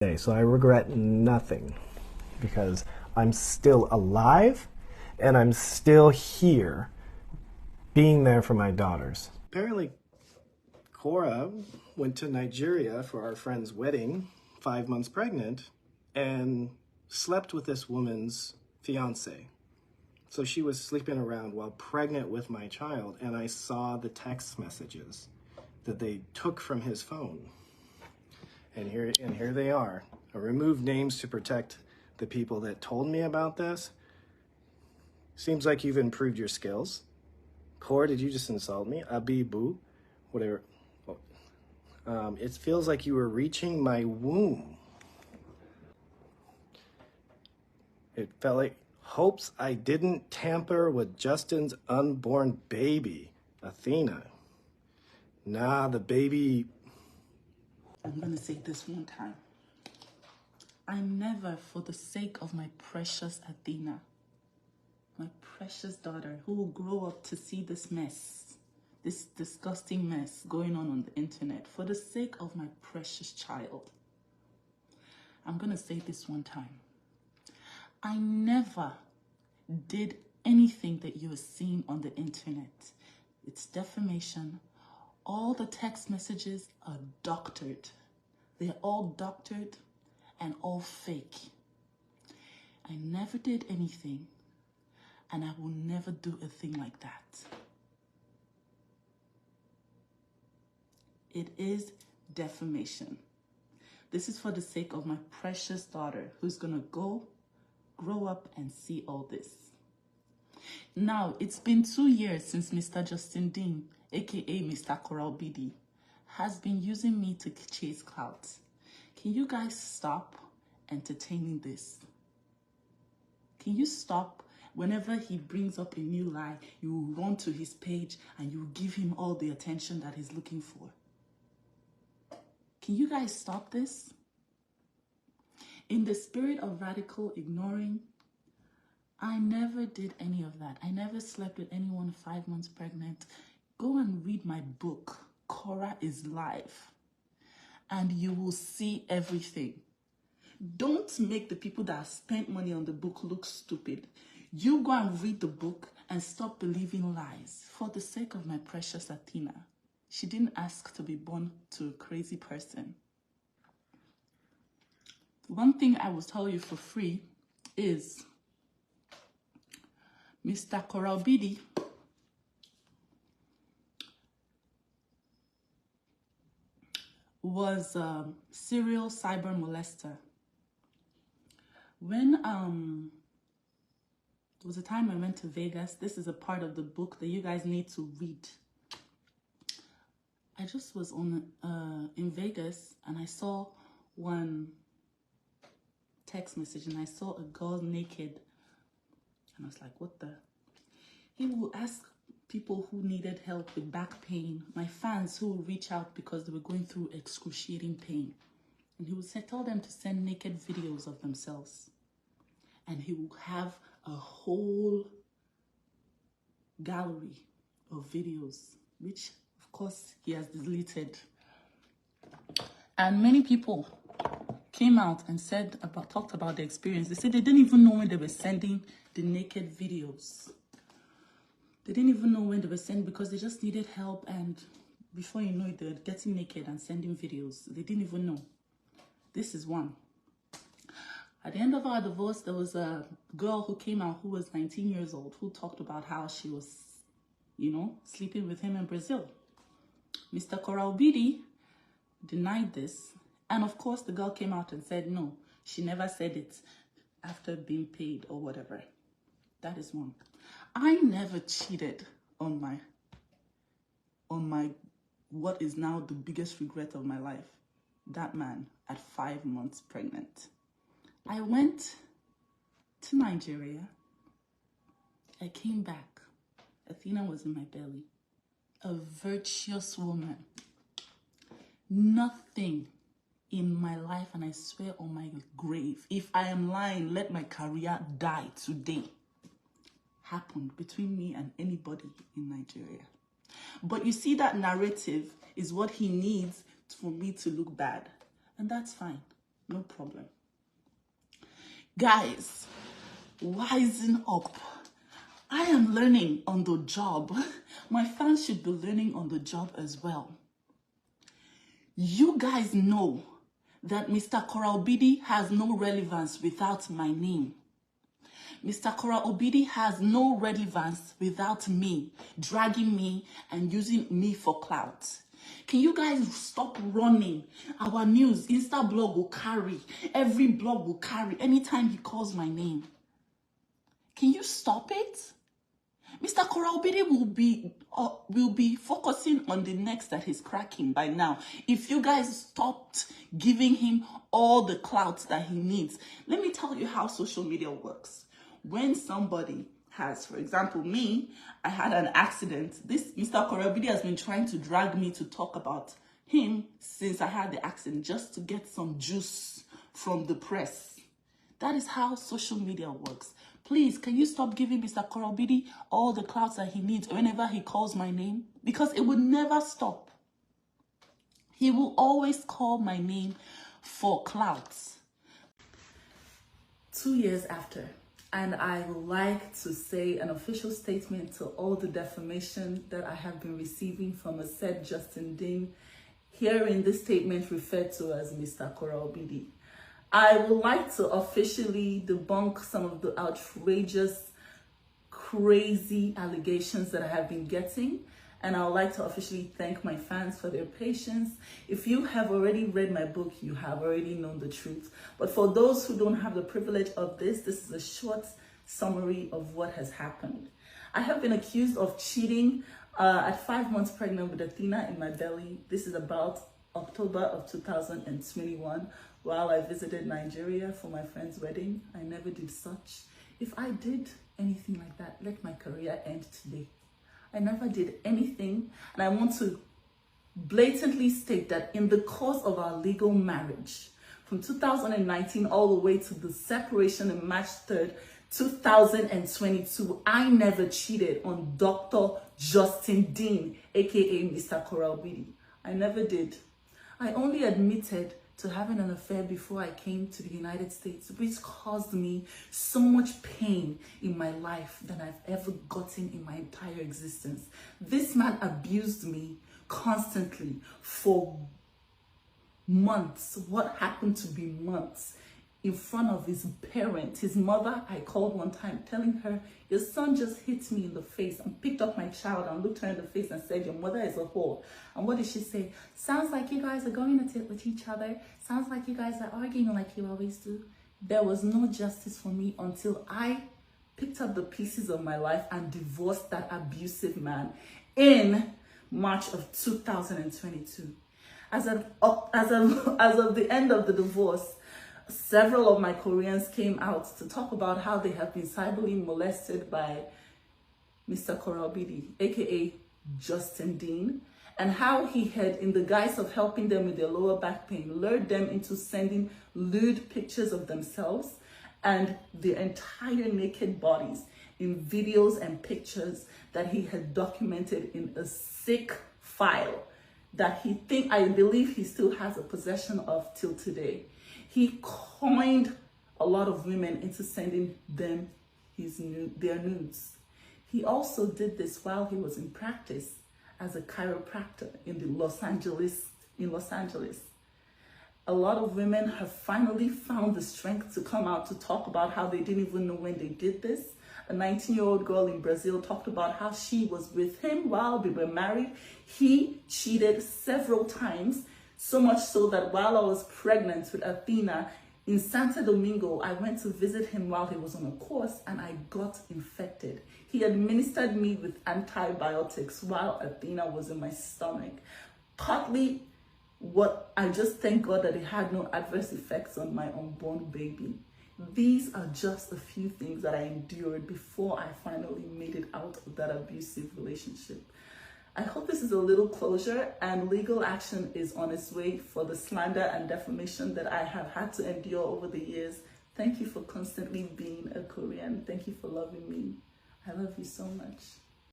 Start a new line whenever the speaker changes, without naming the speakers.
So I regret nothing because I'm still alive and I'm still here being there for my daughters. Apparently, Korra went to Nigeria for our friend's wedding, 5 months pregnant, and slept with this woman's fiance. So she was sleeping around while pregnant with my child, and I saw the text messages that they took from his phone. And here they are. I removed names to protect the people that told me about this. Seems like you've improved your skills. Korra, did you just insult me? Abibu, whatever. It feels like you were reaching my womb. It felt like hopes I didn't tamper with Justin's unborn baby, Athena. Nah, the baby.
I'm gonna say this one time. I never, for the sake of my precious Athena, my precious daughter, who will grow up to see this mess, this disgusting mess going on the internet, for the sake of my precious child, I'm gonna say this one time. I never did anything that you are seeing on the internet. It's defamation. All the text messages are doctored. They're all doctored and all fake. I never did anything, and I will never do a thing like that. It is defamation. This is for the sake of my precious daughter, who's gonna grow up and see all this. Now, it's been 2 years since Mr. Justin Dean, aka Mr. Korra Obidi, has been using me to chase clout. Can you guys stop entertaining this? Can you stop? Whenever he brings up a new lie, you run to his page and you give him all the attention that he's looking for. Can you guys stop this? In the spirit of radical ignoring, I never did any of that. I never slept with anyone 5 months pregnant. Go and read my book, Korra is Live, and you will see everything. Don't make the people that have spent money on the book look stupid. You go and read the book and stop believing lies for the sake of my precious Athena. She didn't ask to be born to a crazy person. One thing I will tell you for free is Mr. Korra Obidi was a serial cyber molester. When there was a time I went to Vegas. This is a part of the book that you guys need to read. I just was in Vegas and I saw one text message and I saw a girl naked and I was like, what the? He will ask people who needed help with back pain, my fans who will reach out because they were going through excruciating pain. And he would tell them to send naked videos of themselves. And he will have a whole gallery of videos, which of course he has deleted. And many people came out and talked about the experience. They said they didn't even know when they were sending the naked videos. They didn't even know when they were sending because they just needed help, and before you know it, they're getting naked and sending videos. They didn't even know. This is one. At the end of our divorce, there was a girl who came out who was 19 years old who talked about how she was, sleeping with him in Brazil. Mr. Korra Obidi denied this. And of course, the girl came out and said, no, she never said it after being paid or whatever. That is one. I never cheated on my what is now the biggest regret of my life. That man at 5 months pregnant. I went to Nigeria. I came back. Athena was in my belly. A virtuous woman. Nothing in my life, and I swear on my grave, if I am lying, let my career die today, happened between me and anybody in Nigeria. But you see, that narrative is what he needs for me to look bad. And that's fine. No problem. Guys, wisen up. I am learning on the job. My fans should be learning on the job as well. You guys know that Mr. Korra Obidi has no relevance without my name. Mr. Korra Obidi has no relevance without me, dragging me and using me for clout. Can you guys stop running? Our news, Insta blog will carry. Every blog will carry anytime he calls my name. Can you stop it? Mr. Korra Obidi will be focusing on the necks that he's cracking by now. If you guys stopped giving him all the clout that he needs. Let me tell you how social media works. When somebody has, for example, me, I had an accident. This Mr. Korra Obidi has been trying to drag me to talk about him since I had the accident, just to get some juice from the press. That is how social media works. Please, can you stop giving Mr. Korra Obidi all the clouds that he needs whenever he calls my name? Because it will never stop. He will always call my name for clouds. 2 years after, and I would like to say an official statement to all the defamation that I have been receiving from a said Justin Dean, here in this statement referred to as Mr. Korra Obidi. I would like to officially debunk some of the outrageous, crazy allegations that I have been getting. And I would like to officially thank my fans for their patience. If you have already read my book, you have already known the truth. But for those who don't have the privilege of this is a short summary of what has happened. I have been accused of cheating at 5 months pregnant with Athena in my belly. This is about October of 2021. While I visited Nigeria for my friend's wedding. I never did such. If I did anything like that, let my career end today. I never did anything, and I want to blatantly state that in the course of our legal marriage, from 2019 all the way to the separation on March 3rd, 2022, I never cheated on Dr. Justin Dean, aka Mr. Korra Obidi. I never did. I only admitted to having an affair before I came to the United States, which caused me so much pain in my life than I've ever gotten in my entire existence. This man abused me constantly for months. What happened to be months? In front of his parents, his mother, I called one time telling her, your son just hit me in the face, and picked up my child and looked her in the face and said, your mother is a whore. And what did she say? Sounds like you guys are going at it with each other. Sounds like you guys are arguing like you always do. There was no justice for me until I picked up the pieces of my life and divorced that abusive man in March of 2022. As of the end of the divorce, several of my Koreans came out to talk about how they have been cyberly molested by Mr. Korra Obidi, aka Justin Dean, and how he had, in the guise of helping them with their lower back pain, lured them into sending lewd pictures of themselves and their entire naked bodies in videos and pictures that he had documented in a sick file that I believe he still has a possession of till today. He coined a lot of women into sending them their nudes. He also did this while he was in practice as a chiropractor in Los Angeles. A lot of women have finally found the strength to come out to talk about how they didn't even know when they did this. A 19-year-old girl in Brazil talked about how she was with him while they were married. He cheated several times, so much so that while I was pregnant with Athena in Santo Domingo, I went to visit him while he was on a course and I got infected. He administered me with antibiotics while Athena was in my stomach. Partly I just thank God that it had no adverse effects on my unborn baby. These are just a few things that I endured before I finally made it out of that abusive relationship. I hope this is a little closure, and legal action is on its way for the slander and defamation that I have had to endure over the years. Thank you for constantly being a Korean. Thank you for loving me. I love you so much.